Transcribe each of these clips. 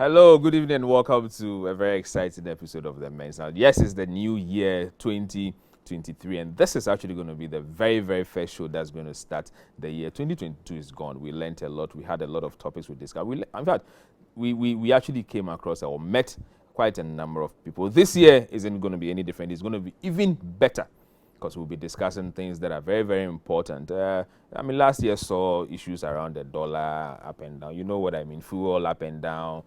Hello, good evening, and welcome to a very exciting episode of The Men's Now. Yes, it's the new year 2023, and this is actually going to be the very first show that's going to start the year. 2022 is gone. We learned a lot. We had a lot of topics we discussed. In fact, we actually came across or met quite a number of people. This year isn't going to be any different. It's going to be even better, because we'll be discussing things that are very important. Last year saw issues around the dollar up and down. You know what I mean? Fuel up and down.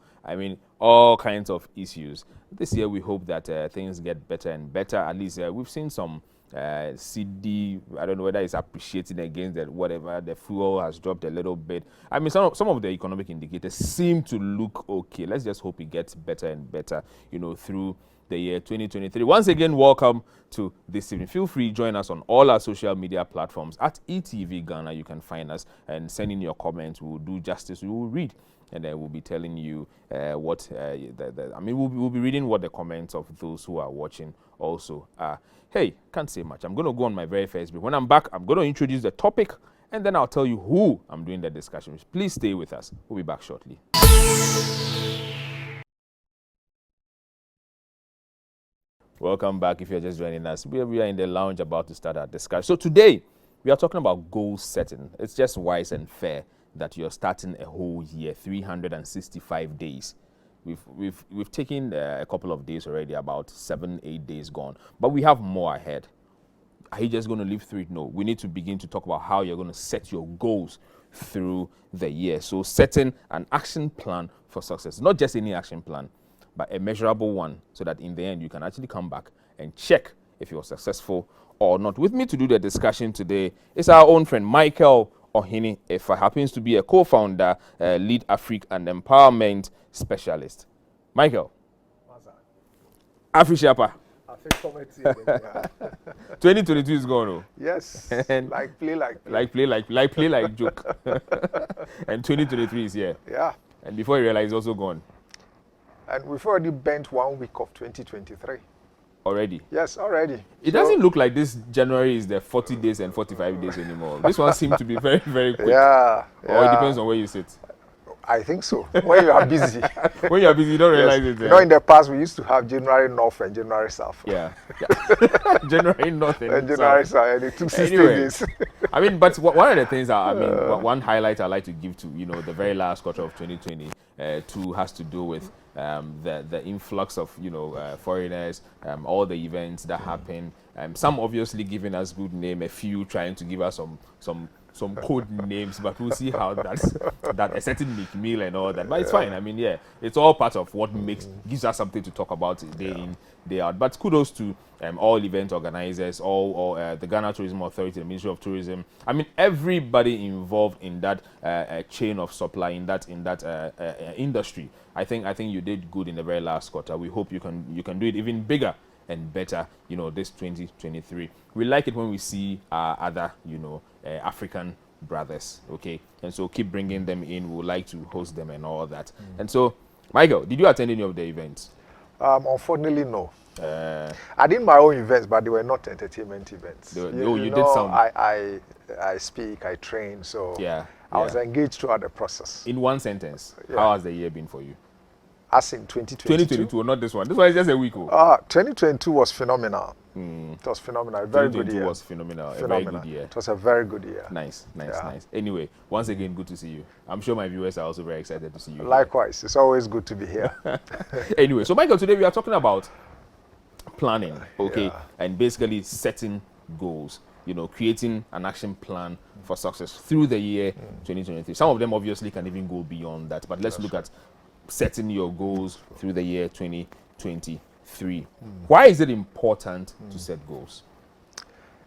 All kinds of issues. This year we hope that things get better and better. At least we've seen some CD. I don't know whether it's appreciating against that. Whatever, the fuel has dropped a little bit. Some of the economic indicators seem to look okay. Let's just hope it gets better and better, through the year 2023. Once again, welcome to this evening. Feel free to join us on all our social media platforms at ETV Ghana. You can find us and send in your comments. We will do justice. We will read, and then we'll be telling you what we'll be reading what the comments of those who are watching also are. Hey, can't say much. I'm going to go on my very first break. When I'm back, I'm going to introduce the topic, and then I'll tell you who I'm doing the discussion with. Please stay with us. We'll be back shortly. Welcome back. If you're just joining us, we are in the lounge about to start our discussion. So today, we are talking about goal setting. It's just wise and fair that you're starting a whole year, 365 days. We've taken a couple of days already, about 7-8 days gone, but we have more ahead. Are you just going to live through it? No. We need to begin to talk about how you're going to set your goals through the year. So setting an action plan for success, not just any action plan, but a measurable one, so that in the end you can actually come back and check if you're successful or not. With me to do the discussion today is our own friend Michael Ohini Efa, happens to be a co-founder, lead Africa and empowerment specialist. Michael, Afrishapa. 2022 is gone. Oh. Yes. And like play like joke. And 2023 is here. Yeah. And before you realize, it's also gone. And we've already bent 1 week of 2023. Already? Yes, already. It doesn't look like this January is the 40 days and 45 days anymore. This one seems to be very quick. Yeah. Or it depends on where you sit. I think so. When you are busy. When you are busy, you don't realize it. You know, in the past, we used to have January North and January South. Yeah. January North and January South, and it took 16 days. But one of the things, one highlight I like to give to, the very last quarter of 2022 has to do with the influx of, foreigners, all the events that happen. Some obviously giving us good name, a few trying to give us some code names, but we'll see how that a certain meal and all that. But it's fine. It's all part of what gives us something to talk about day in, day out. But kudos to all event organizers, all the Ghana Tourism Authority, the Ministry of Tourism. Everybody involved in that chain of supply, in that industry. I think you did good in the very last quarter. We hope you can do it even bigger and better, this 2023. We like it when we see our other, African brothers, okay? And so keep bringing them in. We would like to host them and all that. And so, Michael, did you attend any of the events? Unfortunately, no. I did my own events, but they were not entertainment events. You did some. I speak, I train, so I was engaged throughout the process. In one sentence, how has the year been for you? As in 2022? 2022, not this one. This one is just a week. 2022 was phenomenal. It was phenomenal. A very good year. 2022 was phenomenal. A very good year. It was a very good year. Nice. Anyway, once again, good to see you. I'm sure my viewers are also very excited to see you. Likewise. It's always good to be here. Anyway, so Michael, today we are talking about planning, okay? And basically setting goals, creating an action plan for success through the year 2023. Some of them obviously can even go beyond that, but let's look at setting your goals through the year 2023. Why is it important to set goals?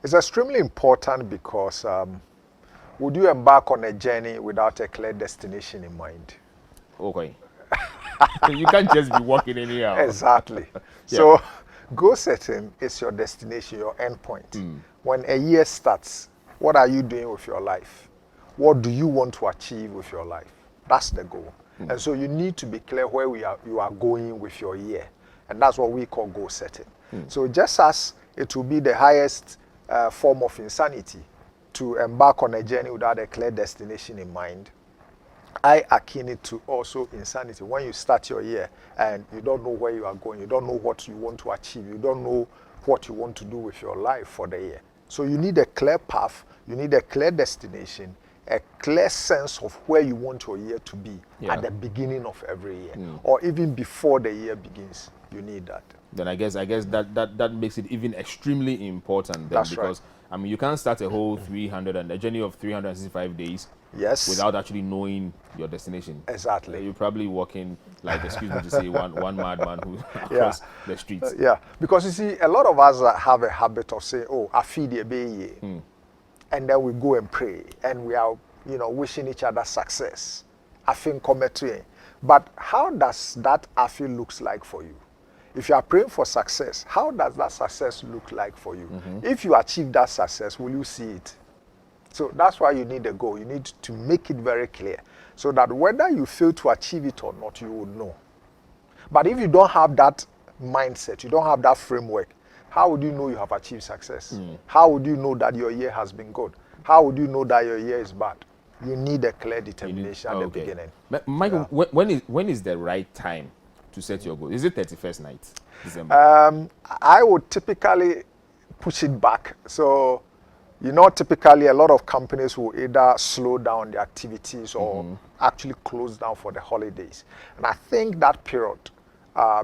It's extremely important because would you embark on a journey without a clear destination in mind? Okay. You can't just be walking anyhow. Exactly. So goal setting is your destination, your end point. When a year starts, what are you doing with your life? What do you want to achieve with your life? That's the goal. And so you need to be clear where you are going with your year. And that's what we call goal setting. So just as it will be the highest form of insanity to embark on a journey without a clear destination in mind, I akin it to also insanity. When you start your year and you don't know where you are going, you don't know what you want to achieve, you don't know what you want to do with your life for the year. So you need a clear path, you need a clear destination, a clear sense of where you want your year to be at the beginning of every year, or even before the year begins. You need that. Then I guess that makes it even extremely important then, That's because I mean you can't start a whole 300 and a journey of 365 days without actually knowing your destination. Exactly. You're probably walking like, excuse me to say, one madman who across the streets. Yeah, because you see, a lot of us have a habit of saying, "Oh, I feed the baby," and then we go and pray, and we are, wishing each other success. I think commentary. But how does that I feel looks like for you? If you are praying for success, how does that success look like for you? If you achieve that success, will you see it? So that's why you need a goal. You need to make it very clear so that whether you fail to achieve it or not, you will know. But if you don't have that mindset, you don't have that framework, how would you know you have achieved success? How would you know that your year has been good? How would you know that your year is bad? You need a clear determination at the beginning. Michael, when is the right time to set your goal? Is it 31st night, December? I would typically push it back. So, typically a lot of companies will either slow down their activities or actually close down for the holidays. And I think that period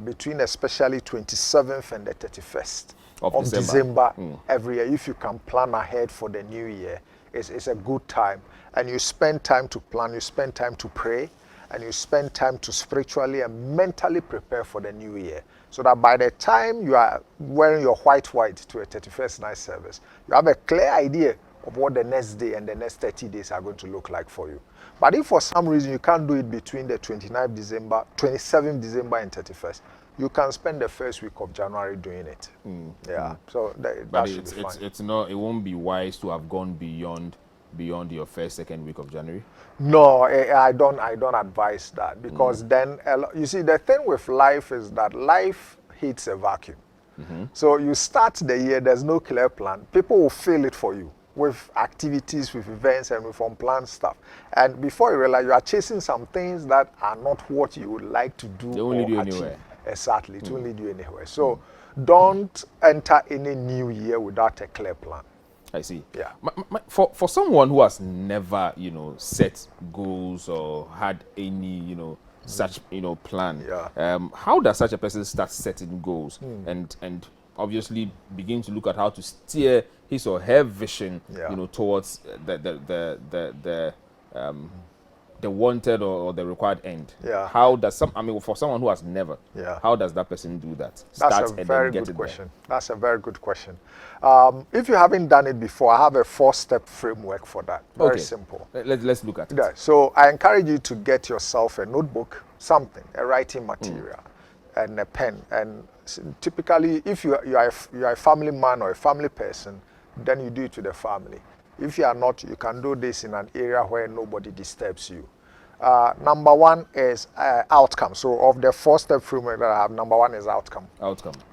between especially 27th and the 31st of December every year, if you can plan ahead for the new year, it's a good time. And you spend time to plan, you spend time to pray, and you spend time to spiritually and mentally prepare for the new year. So that by the time you are wearing your white to a 31st night service, you have a clear idea of what the next day and the next 30 days are going to look like for you. But if for some reason you can't do it between the 29th December, 27th December and 31st, you can spend the first week of January doing it. So that should be fine. It won't be wise to have gone beyond your first, second week of January? No, I don't advise that, because then, you see, the thing with life is that life hates a vacuum. So you start the year, there's no clear plan. People will fill it for you with activities, with events, and with unplanned stuff. And before you realize, you are chasing some things that are not what you would like to do. They won't lead you anywhere. Exactly, it won't lead you anywhere. So don't enter any new year without a clear plan. I see. Yeah. For someone who has never, set goals or had any, such, plan, how does such a person start setting goals and obviously begin to look at how to steer his or her vision, towards the wanted or the required end? How does for someone who has never, how does that person do that? That's a very good question. That's a very good question. If you haven't done it before, I have a 4-step framework for that. Very simple. Let's look at it. Yeah, so I encourage you to get yourself a notebook, something, a writing material, and a pen. And typically, if you are a family man or a family person, then you do it to the family. If you are not, you can do this in an area where nobody disturbs you. Number one is outcome. So of the 4-step framework that I have, number one is outcome.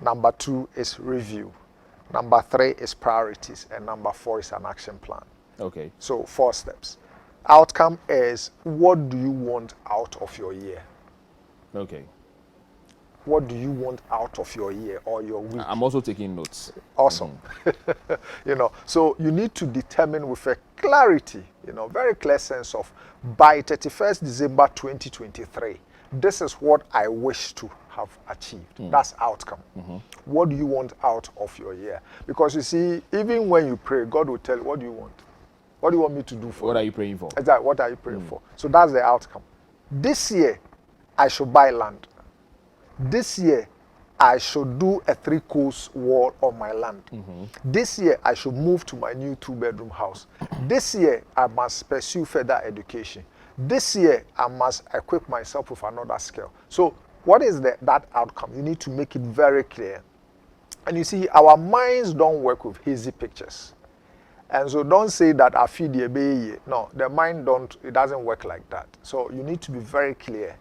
Number 2 is review. Number 3 is priorities. And number 4 is an action plan. Okay. So 4 steps. Outcome is, what do you want out of your year? Okay. What do you want out of your year or your week? I'm also taking notes. Awesome. So you need to determine with a clarity, very clear sense of, by 31st December 2023, this is what I wish to have achieved. That's outcome. What do you want out of your year? Because you see, even when you pray, God will tell you, what do you want? What do you want me to do for you? What are you praying for? Exactly. What are you praying for? So that's the outcome. This year, I should buy land. This year, I should do a 3-course wall on my land. This year, I should move to my new 2-bedroom house. This year, I must pursue further education. This year, I must equip myself with another skill. So what is that outcome? You need to make it very clear. And you see, our minds don't work with hazy pictures. And so don't say that I feed the baby. No, the mind it doesn't work like that. So you need to be very clear.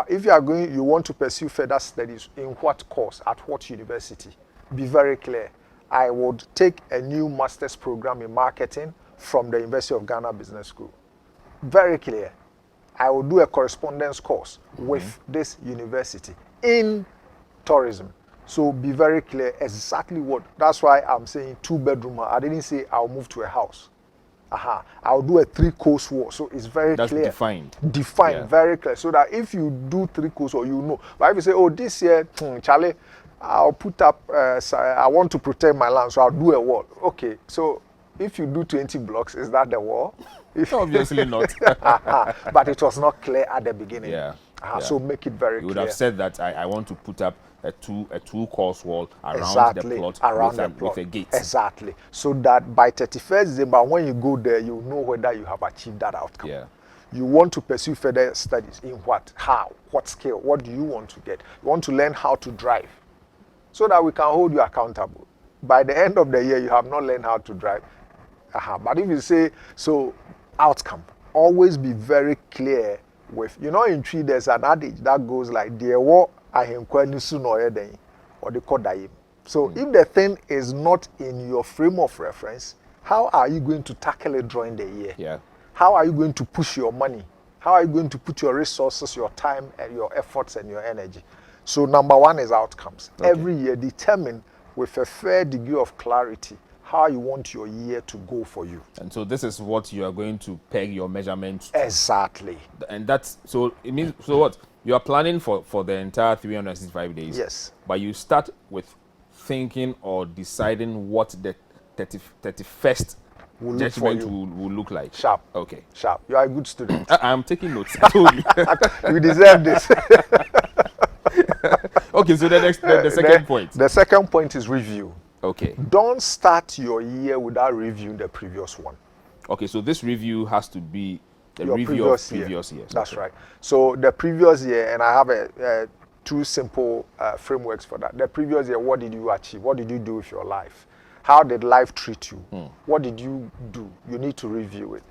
If you want to pursue further studies, in what course, at what university, be very clear. I would take a new master's program in marketing from the University of Ghana Business School. Very clear. I will do a correspondence course with this university in tourism. So be very clear exactly what. That's why I'm saying 2-bedroom. I didn't say I'll move to a house. I'll do a 3-course war. So it's very That's clear. defined. Defined, very clear. So that if you do 3-course, or you know. But if you say, oh, this year, Charlie, I'll put up, I want to protect my land, so I'll do a wall. Okay, so if you do 20 blocks, is that the wall? Obviously not. But it was not clear at the beginning. Yeah. So make it very You would clear. have said that I want to put up a 2-course wall around Exactly, the plot, around with, the plot. with a gate. Exactly. So that by 31st December, when you go there, you know whether you have achieved that outcome. Yeah. You want to pursue further studies in what? How? What skill? What do you want to get? You want to learn how to drive so that we can hold you accountable. By the end of the year, you have not learned how to drive. But if you say, so outcome, always be very clear with, in tree, there's an adage that goes like, or they call daim. So if the thing is not in your frame of reference, how are you going to tackle it during the year? Yeah. How are you going to push your money? How are you going to put your resources, your time, and your efforts and your energy? So number one is outcomes. Okay. Every year, determine with a fair degree of clarity how you want your year to go for you. And so this is what you are going to peg your measurements to. Exactly. And that's, so it means, so what? You are planning for the entire 365 days. Yes. But you start with thinking or deciding what the 31st Will look for judgment you. will look like. Sharp. Okay. Sharp. You are a good student. I'm taking notes. I told you. You deserve this. Okay, so the second point. The second point is review. Okay. Don't start your year without reviewing the previous one. Okay, so this review has to be the Your review of previous years. That's Okay. right. So the previous year, and I have two simple frameworks for that. The previous year, what did you achieve? What did you do with your life? How did life treat you? What did you do? You need to review it.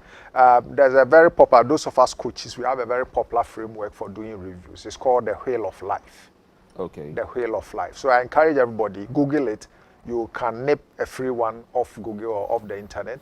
There's a very popular, those of us coaches, we have a very popular framework for doing reviews. It's called the Wheel of Life. Okay. The Wheel of Life. So I encourage everybody, Google it. You can nip a free one off Google or off the internet.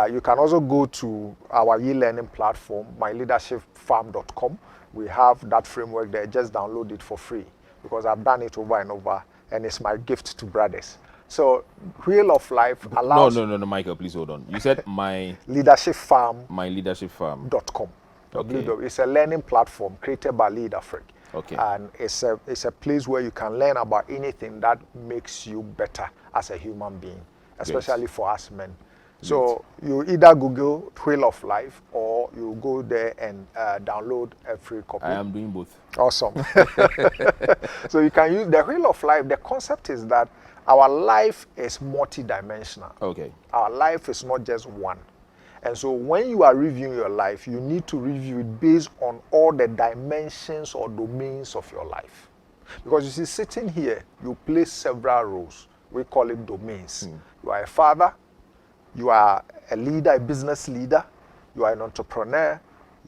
You can also go to our e-learning platform, myleadershipfarm.com. We have that framework there. Just download it for free because I've done it over and over, and it's my gift to brothers. So Wheel of Life allows... No, Michael, please hold on. You said my leadershipfarm.com. Okay. It's a learning platform created by Lead Africa. Okay. And it's a place where you can learn about anything that makes you better as a human being, especially for us men. So you either Google Wheel of Life or you go there and download a free copy. I am doing both. Awesome. So you can use the Wheel of Life. The concept is that our life is multidimensional. Okay. Our life is not just one. And so when you are reviewing your life, you need to review it based on all the dimensions or domains of your life. Because you see, sitting here, you play several roles. We call it domains. You are a father, you are a leader, a business leader, you are an entrepreneur,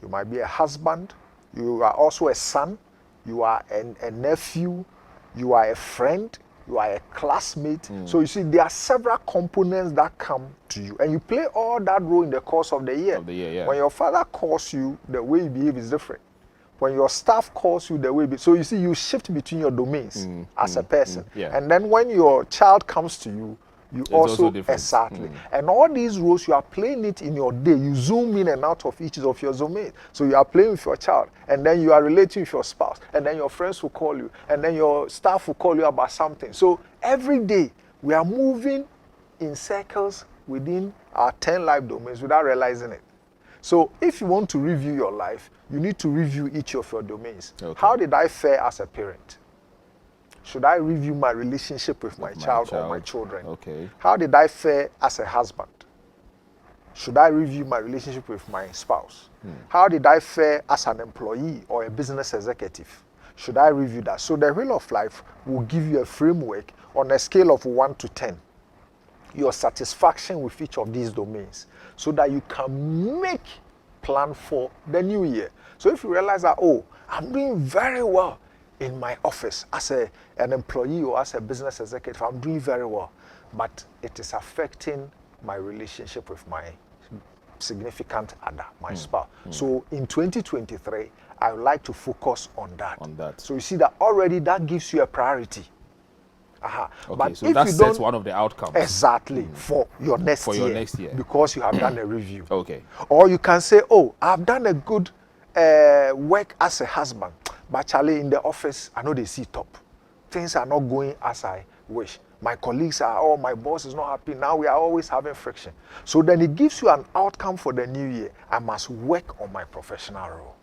you might be a husband, you are also a son, you are a nephew, you are a friend, you are a classmate. So you see, there are several components that come to you, and you play all that role in the course of the year. When your father calls you, the way you behave is different. When your staff calls you, the way so you see, you shift between your domains as a person. And then when your child comes to you, it's also exactly. And all these roles, you are playing it in your day. You zoom in and out of each of your domains. So you are playing with your child, and then you are relating with your spouse, and then your friends will call you, and then your staff will call you about something. So every day we are moving in circles within our 10 life domains without realizing it. So if you want to review your life, you need to review each of your domains. Okay. How did I fare as a parent? Should I review my relationship with my child or my children? Okay. How did I fare as a husband? Should I review my relationship with my spouse? How did I fare as an employee or a business executive? Should I review that? So the Wheel of Life will give you a framework on a scale of 1 to 10, your satisfaction with each of these domains, so that you can make plan for the new year. So if you realize that, oh, I'm doing very well in my office as an employee or as a business executive, I'm doing very well, but it is affecting my relationship with my significant other, my spouse. So in 2023, I would like to focus on that. On that. So you see that already that gives you a priority. Okay, But so if that you sets don't, one of the outcomes. exactly, for your next For year. your next year. Because you have done a review. Okay. Or you can say, oh, I've done a good work as a husband, but Charlie, in the office, I know they see top. Things are not going as I wish. My colleagues are, oh, my boss is not happy. Now we are always having friction. So then it gives you an outcome for the new year. I must work on my professional role.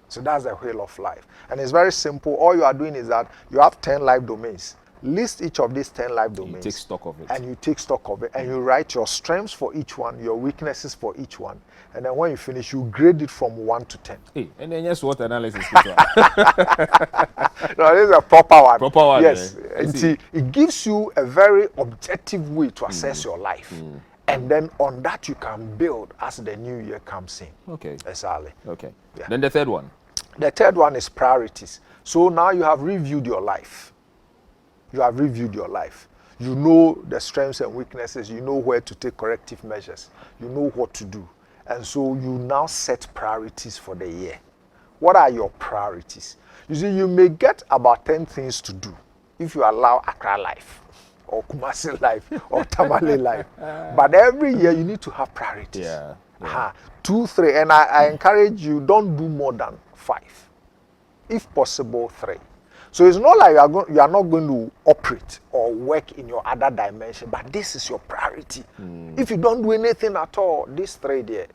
So that's the wheel of life. And it's very simple. All you are doing is that you have 10 life domains. List each of these 10 life domains. You take stock of it. And you take stock of it. And you write your strengths for each one, your weaknesses for each one. And then when you finish, you grade it from 1 to 10. Hey, and then yes, what analysis? No, this is a proper one. Proper one. Yes. I And see. it gives you a very objective way to assess your life. And then on that you can build as the new year comes in. Okay. Exactly. Okay. Yeah. Then the third one. The third one is priorities. So now you have reviewed your life. You have reviewed your life. You know the strengths and weaknesses. You know where to take corrective measures. You know what to do. And so you now set priorities for the year. What are your priorities? You see, you may get about 10 things to do if you allow Accra life or Kumasi life or Tamale life. But every year you need to have priorities. Yeah. 2, 3. And I encourage you, don't do more than 5. If possible, 3. So it's not like you are not going to operate or work in your other dimension, but this is your priority. If you don't do anything at all, these 3 there,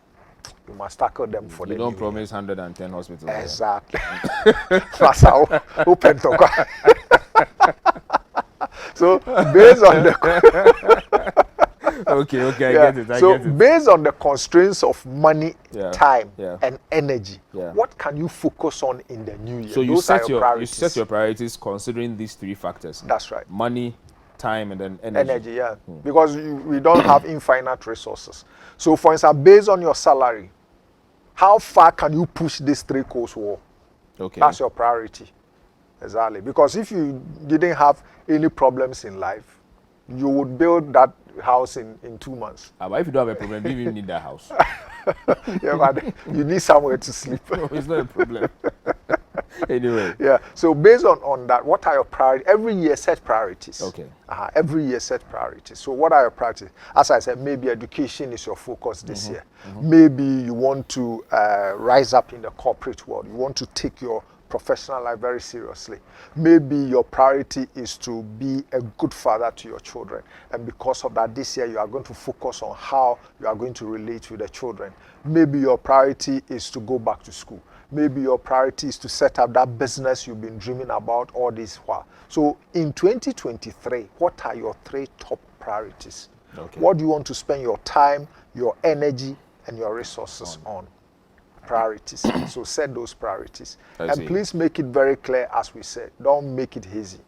you must tackle them for the You don't new promise 110 hospitals. year. Exactly. That's how open to So based on the Okay, I get it. I so get it. based on the constraints of money, Yeah, time, yeah. and energy, Yeah. what can you focus on in the new year? So you Those are set your you priorities. set your priorities considering these 3 factors. That's right. Money, time, and then energy. Energy, yeah. Because we don't have infinite resources. So for instance, based on your salary, how far can you push this 3-course war? Okay. That's your priority. Exactly. Because if you didn't have any problems in life, you would build that house in 2 months. But if you don't have a problem, you even need that house. Yeah, but you need somewhere to sleep. No, it's not a problem. Anyway. Yeah. So based on that, what are your priorities? Every year set priorities. Okay. Every year set priorities. So what are your priorities? As I said, maybe education is your focus this year. Maybe you want to rise up in the corporate world. You want to take your professional life very seriously. Maybe your priority is to be a good father to your children. And because of that, this year you are going to focus on how you are going to relate with the children. Maybe your priority is to go back to school. Maybe your priority is to set up that business you've been dreaming about all this while. So in 2023, what are your 3 top priorities? Okay. What do you want to spend your time, your energy, and your resources on? Priorities. So set those priorities. I see. And please make it very clear, as we said. Don't make it hazy.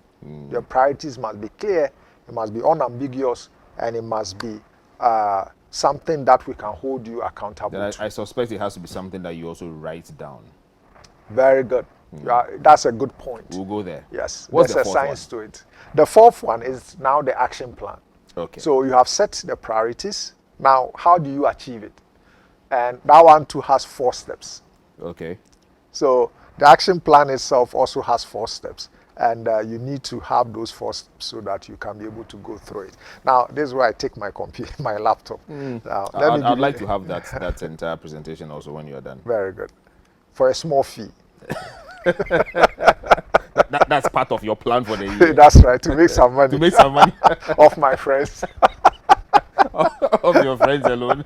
Your priorities must be clear, it must be unambiguous, and it must be something that we can hold you accountable Then to. I suspect it has to be something that you also write down. Very good. That's a good point. We'll go there. Yes, What's there's the a fourth science to it. The 4th one is now the action plan. Okay. So you have set the priorities. Now, how do you achieve it? And that one too has 4 steps. Okay. So the action plan itself also has 4 steps. And you need to have those 4 steps so that you can be able to go through it. Now, this is where I take my computer, my laptop. Now, I'd like to have that entire presentation also when you're done. Very good. For a small fee. That's part of your plan for the year. That's right, to make some money. To make some money Off my friends. of your friends alone.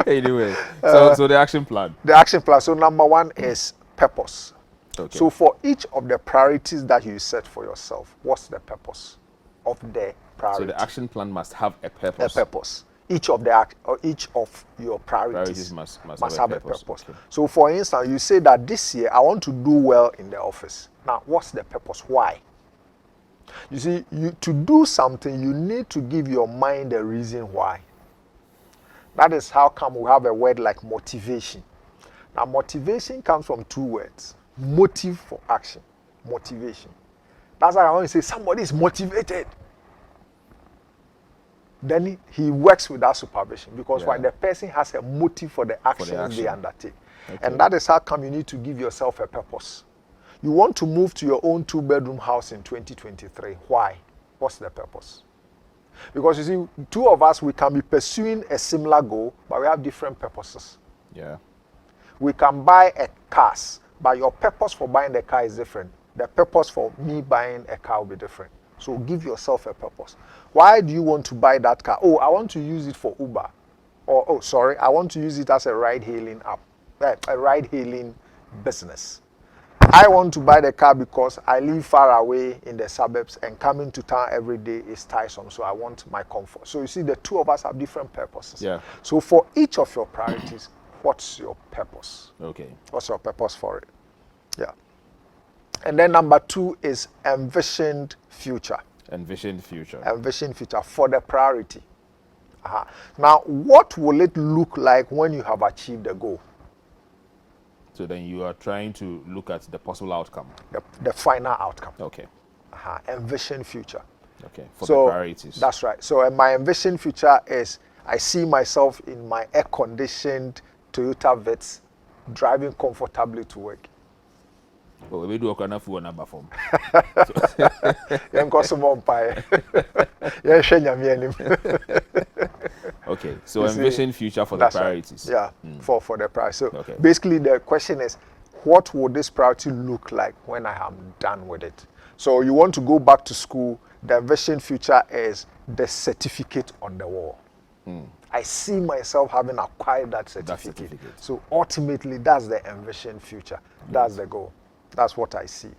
Anyway, so the action plan. The action plan. So number 1 is purpose. Okay. So for each of the priorities that you set for yourself, what's the purpose of the priority? So the action plan must have a A purpose. purpose. Each of your priorities must have a purpose. Okay. So for instance, you say that this year I want to do well in the office. Now, what's the purpose? Why? You see, to do something, you need to give your mind a reason why. That is how come we have a word like motivation. Now, motivation comes from 2 words. Motive for action. Motivation. That's why I want to say somebody is motivated. then he works with that supervision, because Yeah. why, the person has a motive for the actions they action. undertake. Okay. And that is how come you need to give yourself a purpose. You want to move to your own 2-bedroom house in 2023. Why? What's the purpose? Because you see, two of us, we can be pursuing a similar goal, but we have different purposes. Yeah. We can buy a car, but your purpose for buying the car is different. The purpose for me buying a car will be different. So give yourself a purpose. Why do you want to buy that car? Oh, I want to use it for Uber. Or, oh, sorry, I want to use it as a ride-hailing app, a ride-hailing business. I want to buy the car because I live far away in the suburbs, and coming to town every day is tiresome, so I want my comfort. So you see, the two of us have different purposes. Yeah. So for each of your priorities, what's your purpose? Okay. What's your purpose for it? Yeah. And then number 2 is envisioned future. Envision future. Envision future for the priority. Now, what will it look like when you have achieved the goal? So then you are trying to look at the possible outcome. The final outcome. Okay. Envision future. Okay. For So the priorities. that's right. So my envision future is, I see myself in my air-conditioned Toyota Vitz driving comfortably to work. Oh, we do a kind of food number form. Okay. So You see, envision future for the That's right. priorities. Yeah, for the priority. So Okay. basically the question is, what would this priority look like when I am done with it? So you want to go back to school, the envision future is the certificate on the wall. I see myself having acquired that certificate. certificate. So ultimately, that's the envision future. That's the goal. That's what I see.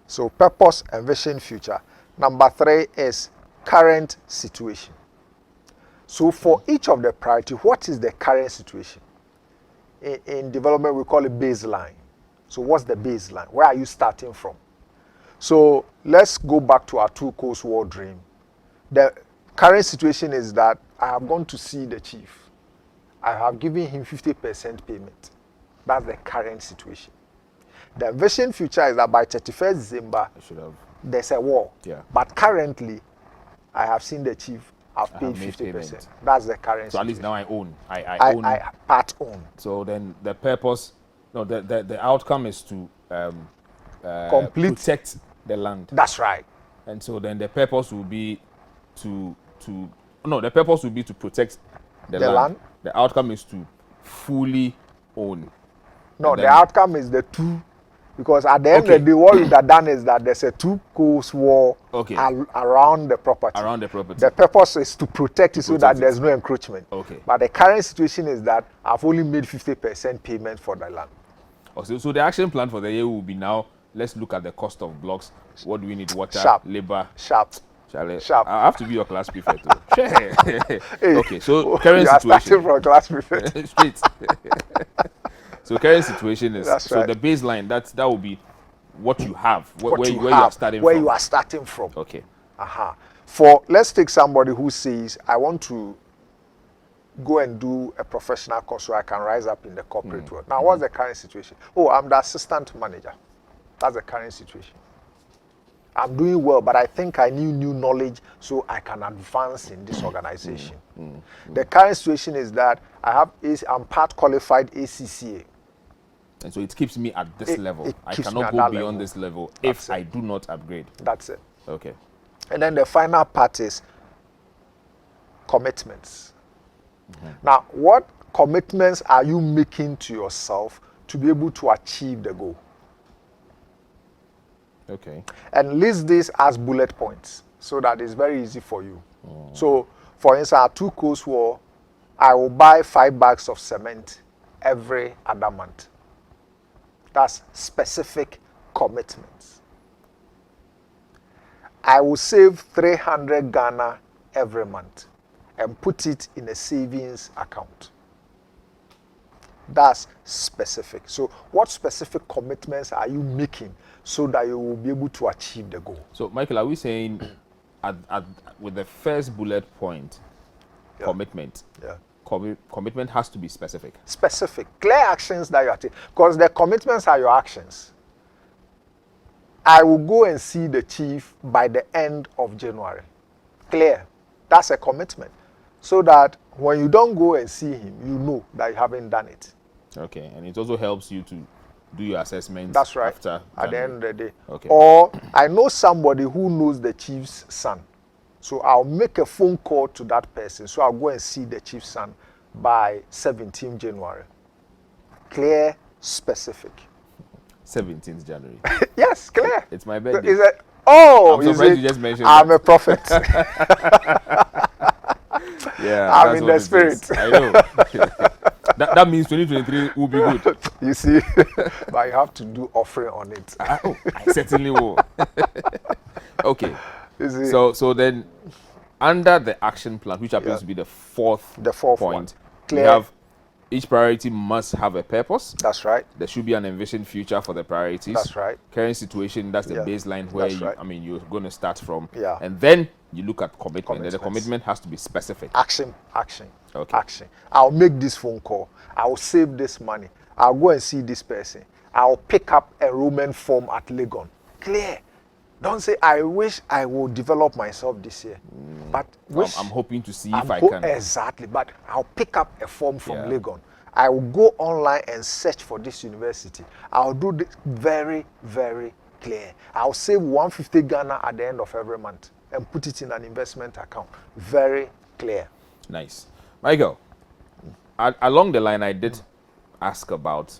So purpose, envision future. Number 3 is current situation. So for each of the priority, what is the current situation? In development, we call it baseline. So what's the baseline? Where are you starting from? So let's go back to our 2-coast war dream. The current situation is that I have gone to see the chief. I have given him 50% payment. That's the current situation. The envision future is that by 31st December, I should have. there's a war. Yeah. But currently, I have seen the chief. I've paid have made 50%. payment. That's the current So at situation. least now I own. I own. I part own. So then the purpose, no, the outcome is to Complete. protect the land. That's right. And so then the purpose will be to the purpose will be to protect the land? The outcome is to fully own. No, And the then- outcome is the two. Because at the end Okay. of the day, what we've done is that there's a 2-coast war Okay. around the property. Around the property. The purpose is to protect it so protect that it. there's no encroachment. Okay. But the current situation is that I've only made 50% payment for the land. Okay, so the action plan for the year will be now, let's look at the cost of blocks. What do we need? Water, Sharp. labor. Sharp. Charlie, Sharp. I have to be your class prefect too. Hey, Okay, so current you are starting situation. from class prefect. Straight. So current situation is, That's so right. the baseline, that will be what you have, What where you you have, are starting where from. you are starting from. Okay. For, let's take somebody who says, I want to go and do a professional course so I can rise up in the corporate world. Now, what's the current situation? Oh, I'm the assistant manager. That's the current situation. I'm doing well, but I think I need new knowledge so I can advance in this organization. The current situation is that I'm part qualified ACCA. And so it keeps me at this level. it I keeps me cannot at go that beyond level. this level That's if it. I do not upgrade. That's it. Okay. And then the final part is commitments. Now, what commitments are you making to yourself to be able to achieve the goal? Okay. And list this as bullet points so that it's very easy for you. So, for instance, our 2-coast war, I will buy 5 bags of cement every other month. That's specific commitments. I will save 300 Ghana every month and put it in a savings account. That's specific. So what specific commitments are you making so that you will be able to achieve the goal? So, Michael, are we saying with the first bullet point, Yeah. commitment, Yeah. commitment has to be specific? Specific, clear actions that you are taking. Because the commitments are your actions. I will go and see the chief by the end of January. Clear. That's a commitment. so that when you don't go and see him, you know that you haven't done it. Okay, and it also helps you to do your assessment. That's right. After At the January. end of the day. Okay. Or I know somebody who knows the chief's son. So I'll make a phone call to that person. So I'll go and see the chief's son by 17th January. Clear, specific. 17th January. Yes, clear. It's my birthday. Is it? Oh, I'm surprised you just mentioned I'm that. a prophet. Yeah, I'm that's in what the it spirit. is. I know. that means 2023 will be good. You see, but you have to do offering on it. I certainly will. Okay. You see, So then, under the action plan, which happens Yeah. to be the fourth one. point, we Clear. have each priority must have a purpose. That's right. There should be an envisioned future for the priorities. That's right. Current situation, that's the Yeah. baseline where That's right. you're going to start from. Yeah. And then you look at commitment. And the Commitments. commitment has to be specific. Action. Okay. Action. I'll make this phone call. I'll save this money. I'll go and see this person. I'll pick up enrollment form at Legon. Clear. Don't say, I wish I would develop myself this year. But wish I'm hoping to see I'm if I can. Exactly. But I'll pick up a form from Yeah. Legon. I will go online and search for this university. I'll do this very, very clear. I'll save 150 Ghana at the end of every month and put it in an investment account. Very clear. Nice. Michael, along the line, I did ask about,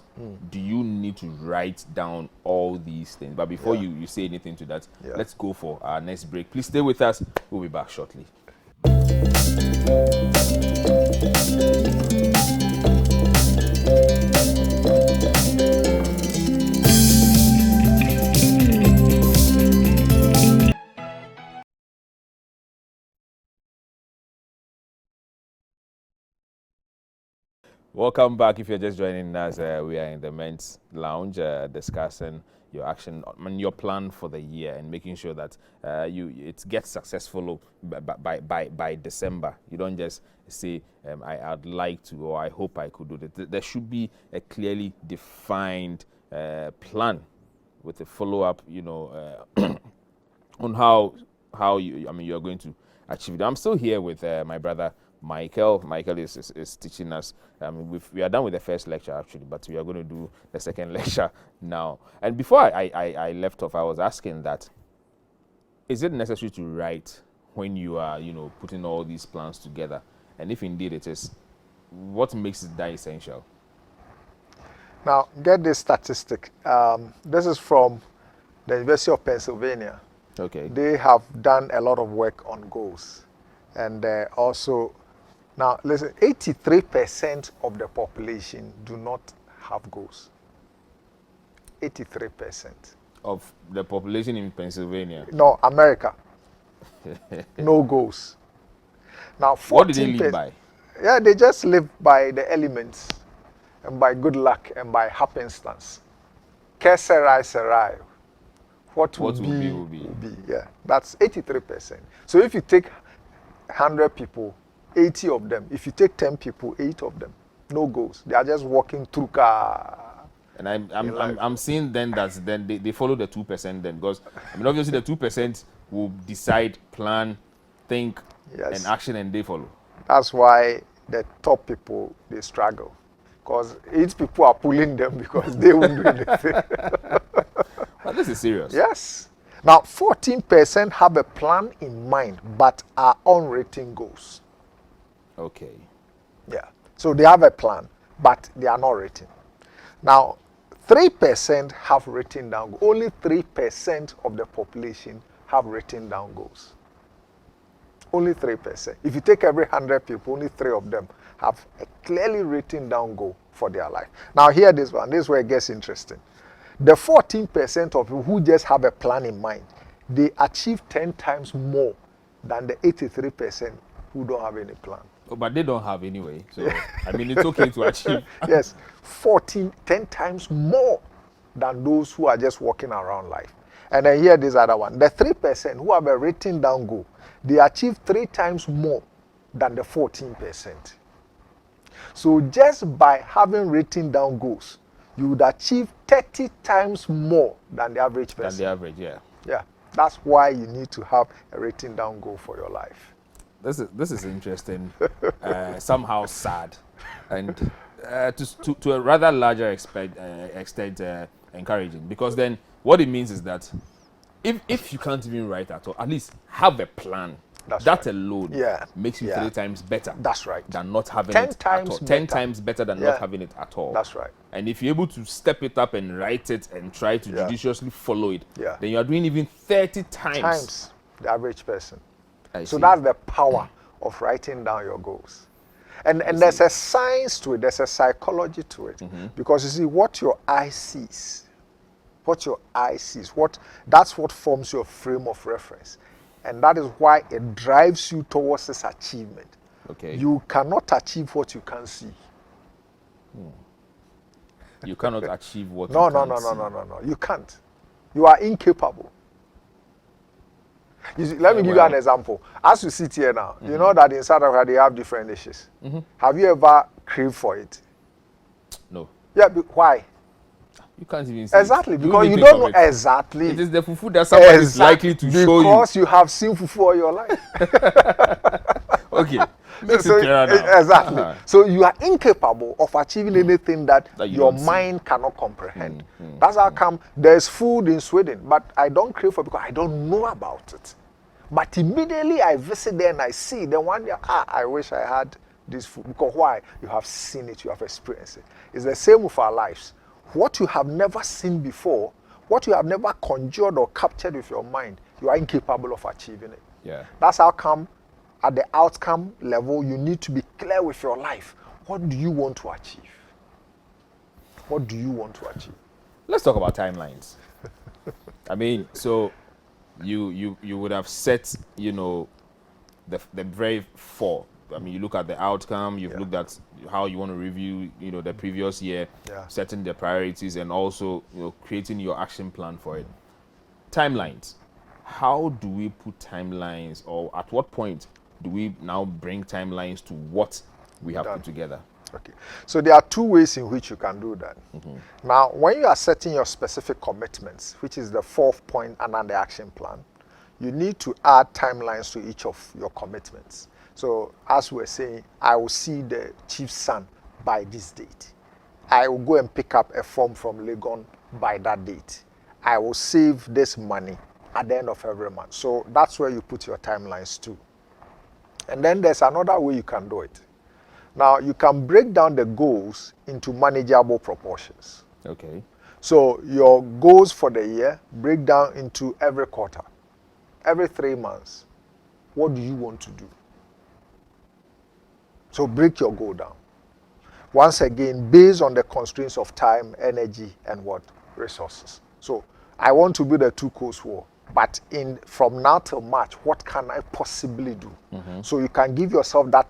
do you need to write down all these things? But before Yeah. you say anything to that, Yeah. let's go for our next break. Please stay with us. We'll be back shortly. Welcome back. If you're just joining us, we are in the men's lounge discussing your action and your plan for the year and making sure that it gets successful by December. You don't just say I'd like to or I hope I could do that. There should be a clearly defined plan with a follow-up, on how you're going to achieve it. I'm still here with my brother Michael. Michael is teaching us. We are done with the first lecture actually, but we are going to do the second lecture now. And before I left off, I was asking that, is it necessary to write when you are, putting all these plans together? And if indeed it is, what makes it that essential? Now, get this statistic. This is from the University of Pennsylvania. Okay. They have done a lot of work on goals. And also, now listen, 83% of the population do not have goals. 83%. Of the population in Pennsylvania. No, America. No goals. Now, 14%. What do they live by? Yeah, they just live by the elements and by good luck and by happenstance. Keserai serai. What will be. Yeah, that's 83%. So if you take 100 people, 80 of them. If you take 10 people, 8 of them. No goals. They are just walking through car. And I'm seeing then that then they follow the 2% then, because obviously the 2% will decide, plan, think, Yes. and action, and they follow. That's why the top people, they struggle. Because 8 people are pulling them because they won't do anything. But this is serious. Yes. Now, 14% have a plan in mind, but are unwritten goals. Okay. Yeah. So they have a plan, but they are not written. Now, 3% have written down. Only 3% of the population have written down goals. Only 3%. If you take every 100 people, only 3 of them have a clearly written down goal for their life. Now, hear this one. This is where it gets interesting. The 14% of people who just have a plan in mind, they achieve 10 times more than the 83% who don't have any plan. Oh, but they don't have anyway. So, it's okay to achieve. Yes, 10 times more than those who are just walking around life. And then here this other one. The 3% who have a written down goal, they achieve 3 times more than the 14%. So just by having written down goals, you would achieve 30 times more than the average person. Than the average, yeah. Yeah, that's why you need to have a written down goal for your life. this is interesting, somehow sad, and to a rather larger extent encouraging, because then what it means is that if you can't even write at all, at least have a plan. That's that right. alone Yeah. makes you Yeah. 3 times better. That's right. Than not having 10 it times at all. 10 better. times better than Yeah. not having it at all. That's right. And if you're able to step it up and write it and try to Yeah. judiciously follow it, Yeah. then you are doing even 30 times. The average person. I So see. that's the power of writing down your goals. And there's a science to it, there's a psychology to it. Because you see, what your eye sees, that's what forms your frame of reference. And that is why it drives you towards this achievement. Okay. You cannot achieve what you can't see. You cannot achieve what No. you can't see. No. You can't. You are incapable. You see, let me give you an example. As you sit here now, you know that in South Africa they have different dishes. Have you ever craved for it? No. Yeah, why? You can't even see Exactly, it. because even you think don't know of it. exactly. It is the fufu that somebody is likely to show you. Because you have seen fufu all your life. Okay. Makes it clearer now. Exactly. So you are incapable of achieving anything that That you your don't see. mind cannot comprehend. That's how come there's food in Sweden, but I don't crave for it because I don't know about it. But immediately I visit there and I see, then one day, I wish I had this food. Because why? You have seen it, you have experienced it. It's the same with our lives. What you have never seen before, what you have never conjured or captured with your mind, you are incapable of achieving it. Yeah. That's how come at the outcome level, you need to be clear with your life. What do you want to achieve? What do you want to achieve? Let's talk about timelines. I mean, so you would have set, the very four. I mean, you look at the outcome, you've looked at how you want to review, the previous year, setting the priorities, and also, creating your action plan for it. Timelines. How do we put timelines, or at what point do we now bring timelines to what we have put together? Okay. So there are two ways in which you can do that. Now, when you are setting your specific commitments, which is the fourth point under the action plan, you need to add timelines to each of your commitments. So as we're saying, I will see the chief's son by this date. I will go and pick up a form from Legon by that date. I will save this money at the end of every month. So that's where you put your timelines to. And then there's another way you can do it. Now, you can break down the goals into manageable proportions. Okay. So your goals for the year break down into every quarter, every 3 months. What do you want to do? So break your goal down. Once again, based on the constraints of time, energy, and what? Resources. So I want to build a 2 coast war, but from now till March, what can I possibly do? So you can give yourself that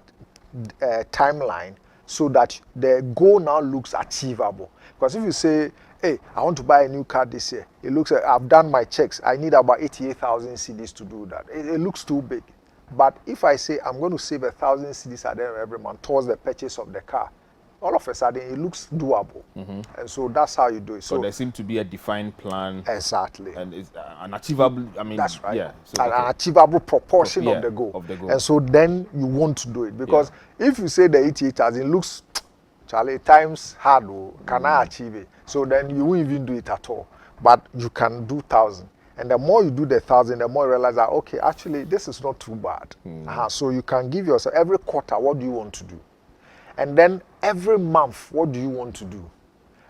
timeline so that the goal now looks achievable. Because if you say, hey, I want to buy a new car this year, it looks like I've done my checks, I need about 88,000 cedis to do that. It looks too big. But if I say I'm going to save 1,000 cedis at the end of every month towards the purchase of the car, all of a sudden it looks doable. And so that's how you do it. So there seems to be a defined plan. Exactly. And it's an achievable, That's right. Yeah. So, An achievable proportion Yeah, of the goal. of the goal. And so then you want to do it. Because if you say the 88,000, it looks, Charlie, times hard. Can I achieve it? So then you won't even do it at all. But you can do 1,000. And the more you do the 1,000, the more you realize that, okay, actually, this is not too bad. So you can give yourself, every quarter, what do you want to do? And then every month, what do you want to do?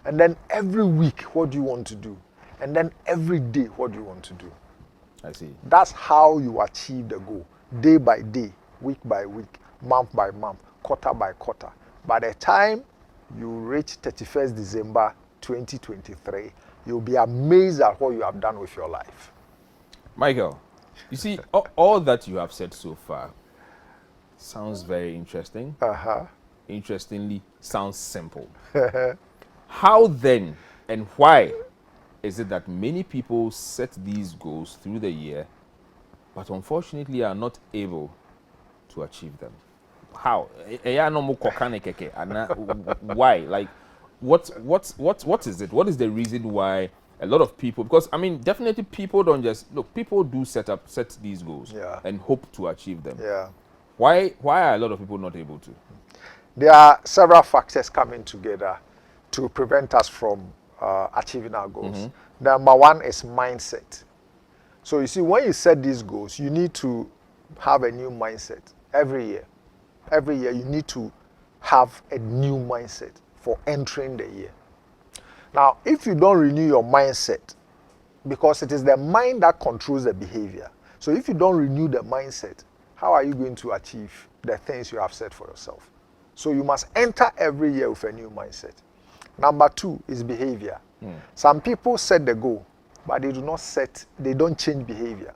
And then every week, what do you want to do? And then every day, what do you want to do? I see. That's how you achieve the goal. Day by day, week by week, month by month, quarter by quarter. By the time you reach 31st December 2023, you'll be amazed at what you have done with your life. Michael, you see, all that you have said so far sounds very interesting. Interestingly, sounds simple. How then and why is it that many people set these goals through the year, but unfortunately are not able to achieve them? How? Why? Like, what is it? What is the reason why a lot of people? Because I mean, definitely people don't just look. People do set these goals and hope to achieve them. Yeah. Why are a lot of people not able to? There are several factors coming together to prevent us from achieving our goals. Number one is mindset. So you see, when you set these goals, you need to have a new mindset every year. Every year you need to have a new mindset for entering the year. Now, if you don't renew your mindset, because it is the mind that controls the behavior. So if you don't renew the mindset, how are you going to achieve the things you have set for yourself? So you must enter every year with a new mindset. Number two is behavior. Some people set the goal, but they don't change behavior.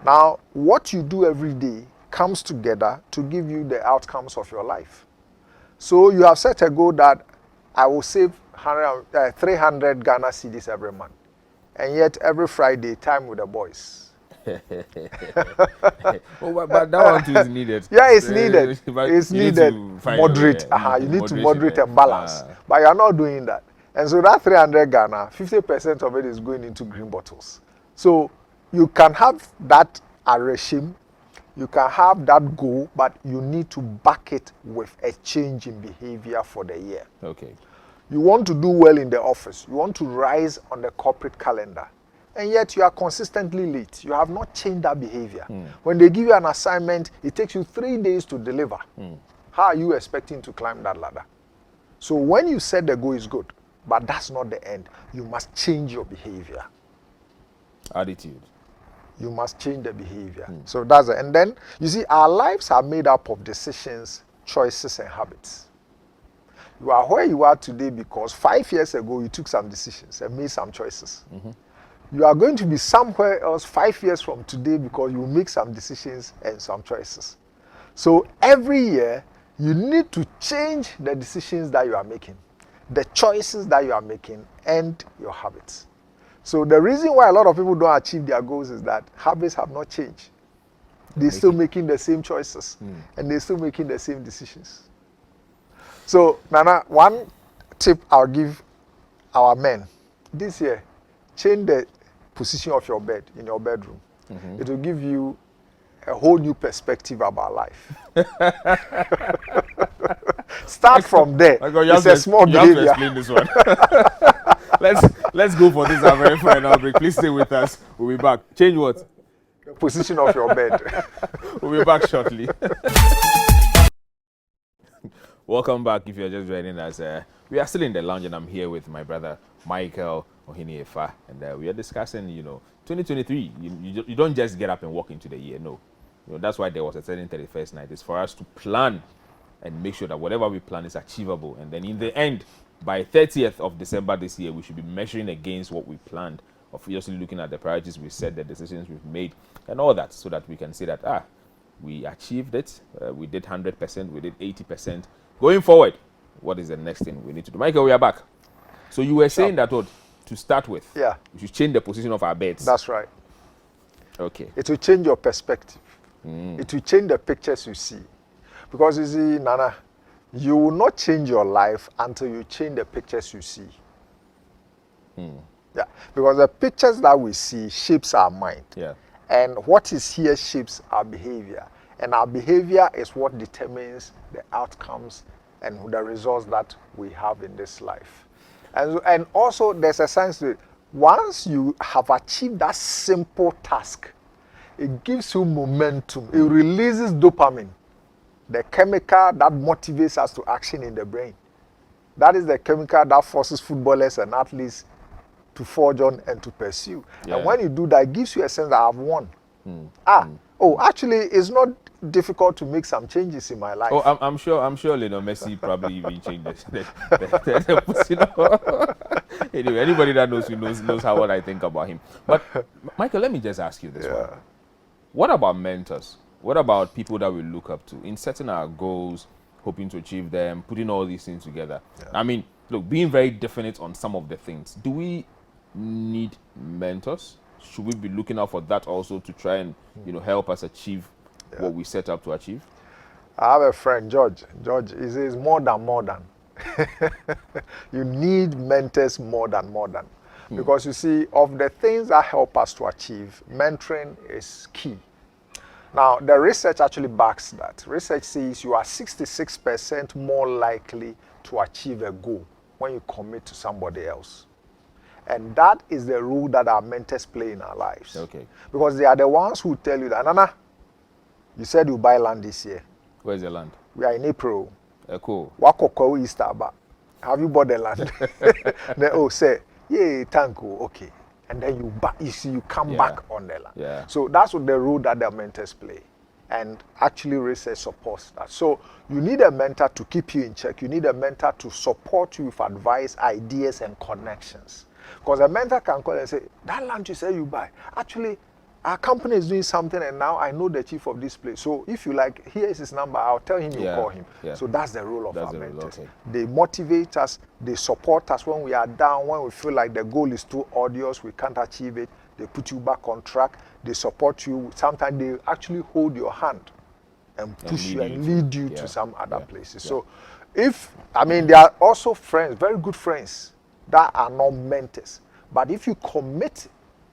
Now, what you do every day comes together to give you the outcomes of your life. So you have set a goal that I will save 300 Ghana cedis every month. And yet every Friday, time with the boys. But that one too is needed. Yeah, it's needed. It's needed. Moderate. You need to moderate and balance. But you are not doing that. And so that 300 Ghana, 50% of it is going into green bottles. So you can have that regime, you can have that goal, but you need to back it with a change in behavior for the year. Okay. You want to do well in the office. You want to rise on the corporate calendar. And yet you are consistently late. You have not changed that behavior. When they give you an assignment, it takes you 3 days to deliver. How are you expecting to climb that ladder? So when you set the goal is good, but that's not the end. You must change your behavior. Attitude. You must change the behavior. So that's it. And then, you see, our lives are made up of decisions, choices, and habits. You are where you are today because 5 years ago you took some decisions and made some choices. You are going to be somewhere else 5 years from today because you make some decisions and some choices. So every year you need to change the decisions that you are making, the choices that you are making, and your habits. So the reason why a lot of people don't achieve their goals is that habits have not changed. They're still making the same choices and they're still making the same decisions. So, Nana, one tip I'll give our men this year: change the position of your bed in your bedroom. It will give you a whole new perspective about life. Start from there. It's a small behavior. You have to explain this one. let's go for this our very final break. Please stay with us. We'll be back. Change what? The position of your bed. We'll be back shortly. Welcome back if you're just joining us. We are still in the lounge and I'm here with my brother Michael Ohiniefa, and we are discussing, 2023. You don't just get up and walk into the year. No. That's why there was a certain 31st night. It's for us to plan and make sure that whatever we plan is achievable. And then in the end, by 30th of December this year, we should be measuring against what we planned, obviously looking at the priorities we set, the decisions we've made, and all that, so that we can say that, we achieved it. We did 100%, we did 80%. Going forward, what is the next thing we need to do? Michael, we are back. So you were saying that, to start with, we should change the position of our beds. That's right. Okay. It will change your perspective. It will change the pictures you see. Because you see, Nana, you will not change your life until you change the pictures you see. Yeah. Because the pictures that we see shapes our mind. Yeah. And what is here shapes our behavior. And our behavior is what determines the outcomes and the results that we have in this life. And also there's a sense that once you have achieved that simple task, it gives you momentum. It releases dopamine, the chemical that motivates us to action in the brain. That is the chemical that forces footballers and athletes to forge on and to pursue. Yeah. And when you do that, it gives you a sense that I've won. Actually, it's not difficult to make some changes in my life. Oh, I'm sure Lionel Messi probably even changed the position. Anyway, anybody that knows you knows how what I think about him. But Michael, let me just ask you this one. What about mentors? What about people that we look up to in setting our goals, hoping to achieve them, putting all these things together? Yeah. I mean, look, being very definite on some of the things. Do we need mentors? Should we be looking out for that also to try and help us achieve what we set up to achieve? I have a friend, George. George, he says more than. You need mentors more than. Because you see, of the things that help us to achieve, mentoring is key. Now, the research actually backs that. Research says you are 66% more likely to achieve a goal when you commit to somebody else. And that is the role that our mentors play in our lives. Okay. Because they are the ones who tell you that, Nana, you said you buy land this year. Where's the land? We are in April. Cool. Wakoko Easter, but have you bought the land? Then, say, yeah, thank you, okay. And then you come back on the land. Yeah. So that's what the role that the mentors play. And actually research supports that. So you need a mentor to keep you in check. You need a mentor to support you with advice, ideas, and connections. Because a mentor can call and say, that land you say you buy, actually, our company is doing something and now I know the chief of this place. So if you like, here is his number, I'll tell him you call him. Yeah. So that's the role of our mentors. Okay. They motivate us, they support us when we are down, when we feel like the goal is too arduous, we can't achieve it. They put you back on track, they support you. Sometimes they actually hold your hand and push you and lead you to some other places. So there are also friends, very good friends, that are not mentors. But if you commit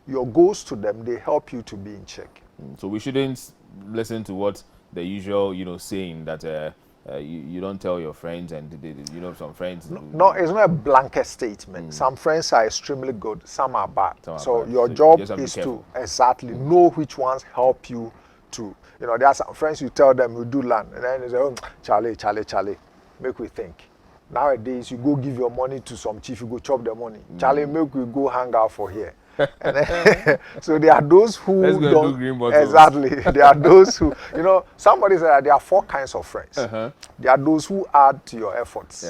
your goals to them, they help you to be in check. So we shouldn't listen to what the usual, saying that you don't tell your friends, and some friends. No, it's not a blanket statement. Some friends are extremely good, some are bad. So your job is to know which ones help you to. There are some friends you tell them you do land, and then they say, oh, Charlie, make we think. Nowadays, you go give your money to some chief, you go chop the money. Charlie, make we go hang out for here. So there are those who don't. Exactly. There are those who, somebody said that there are 4 kinds of friends. There are those who add to your efforts.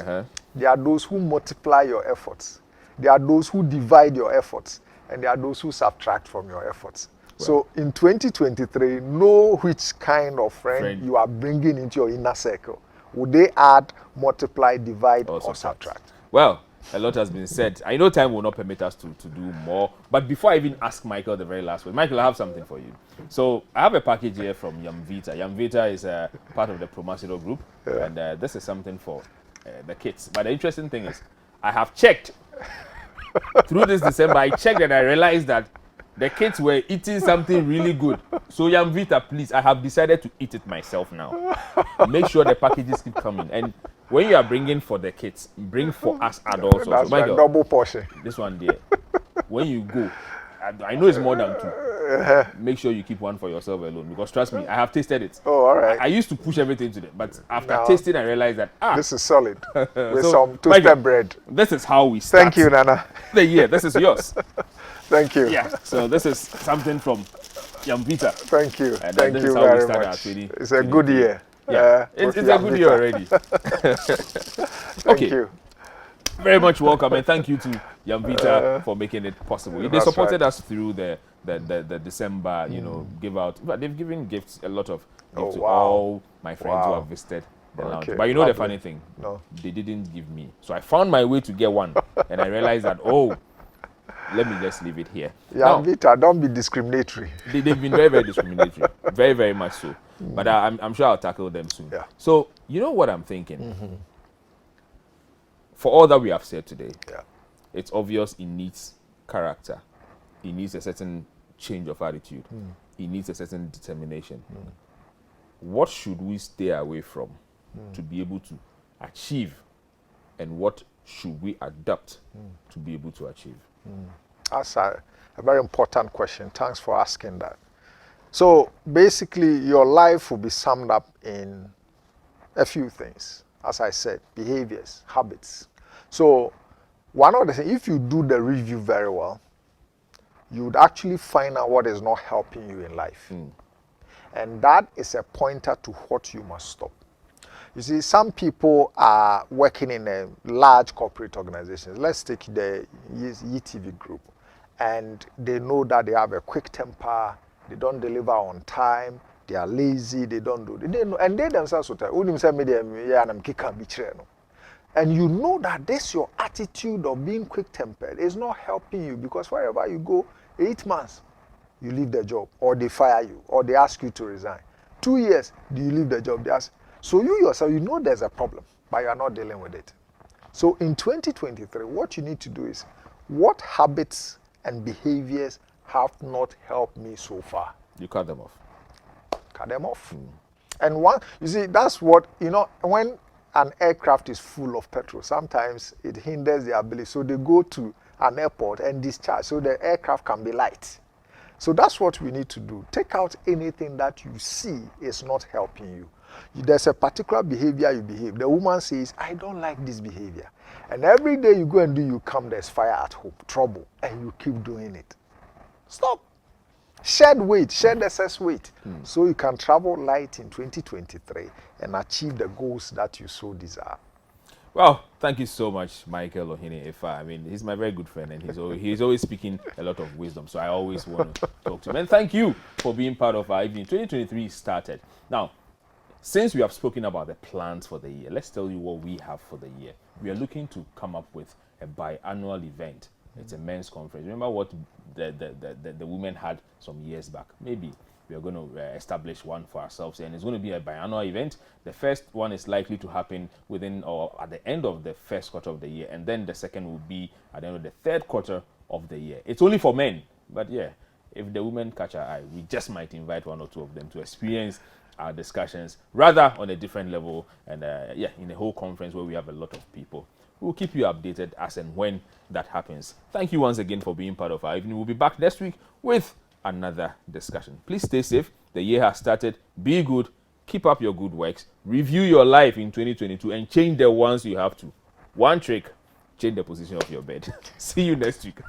There are those who multiply your efforts. There are those who divide your efforts. And there are those who subtract from your efforts. Well, so in 2023, know which kind of friend you are bringing into your inner circle. Would they add, multiply, divide, or subtract? Well, a lot has been said. I know time will not permit us to do more. But before I even ask Michael the very last word, Michael, I have something for you. So I have a package here from Yamvita. Yamvita is part of the Promasidor group. And this is something for the kids. But the interesting thing is, I have checked. Through this December, I checked and I realized that the kids were eating something really good. So Yamvita, please, I have decided to eat it myself now. Make sure the packages keep coming. And when you are bringing for the kids, bring for us adults also. That's Michael, double portion. This one there. When you go, I know it's more than 2. Make sure you keep one for yourself alone. Because trust me, I have tasted it. Oh, all right. I used to push everything to them. But after tasting, I realized that, this is solid. With some toasted Michael, bread. This is how we start. Thank you, Nana. The year. This is yours. Thank you. Yeah. So this is something from Yamvita. Thank you. And Thank you very much. It's a good year. Yeah, it's a good year already. Thank you. Very much welcome, and thank you to Yamvita for making it possible. They supported us through the December, give out. But they've given gifts, a lot of gifts to all my friends who have visited the lounge. But you know the funny thing? No. They didn't give me. So I found my way to get one, and I realized that, let me just leave it here. Yamvita, don't be discriminatory. They've been very, very discriminatory. Very, very much so. But I'm sure I'll tackle them soon. Yeah. So, you know what I'm thinking? For all that we have said today, it's obvious it needs character. It needs a certain change of attitude. It needs a certain determination. What should we stay away from to be able to achieve? And what should we adapt to be able to achieve? That's a very important question. Thanks for asking that. So basically, your life will be summed up in a few things. As I said, behaviors, habits. So one of the things, if you do the review very well, you would actually find out what is not helping you in life. And that is a pointer to what you must stop. You see, some people are working in a large corporate organizations. Let's take the YTV group. And they know that they have a quick temper, they don't deliver on time, they are lazy, they don't do it. And they themselves will tell you, and you know that this your attitude of being quick-tempered is not helping you, because wherever you go, 8 months, you leave the job, or they fire you, or they ask you to resign. 2 years, do you leave the job? They ask. So you yourself, you know there's a problem, but you are not dealing with it. So in 2023, what you need to do is, what habits and behaviors have not helped me so far? You cut them off. Cut them off. And one, you see, that's what, when an aircraft is full of petrol, sometimes it hinders the ability. So they go to an airport and discharge so the aircraft can be light. So that's what we need to do. Take out anything that you see is not helping you. There's a particular behavior you behave. The woman says, I don't like this behavior. And every day you go and do, you come, there's fire at home, trouble, and you keep doing it. Stop. Shed weight, shed excess weight, so you can travel light in 2023 and achieve the goals that you so desire. Well, thank you so much, Michael Ohene Efa. I mean, he's my very good friend, and he's always speaking a lot of wisdom. So I always want to talk to him. And thank you for being part of our evening. 2023 started. Now, since we have spoken about the plans for the year, let's tell you what we have for the year. We are looking to come up with a biannual event. It's a men's conference. Remember what the women had some years back? Maybe we are going to establish one for ourselves, and it's going to be a biannual event. The first one is likely to happen within or at the end of the first quarter of the year, and then the second will be at the end of the third quarter of the year. It's only for men, but yeah, if the women catch our eye, we just might invite one or two of them to experience our discussions rather on a different level, and in a whole conference where we have a lot of people. We'll keep you updated as and when that happens. Thank you once again for being part of our evening. We'll be back next week with another discussion. Please stay safe. The year has started. Be good. Keep up your good works. Review your life in 2022 and change the ones you have to. One trick, change the position of your bed. See you next week.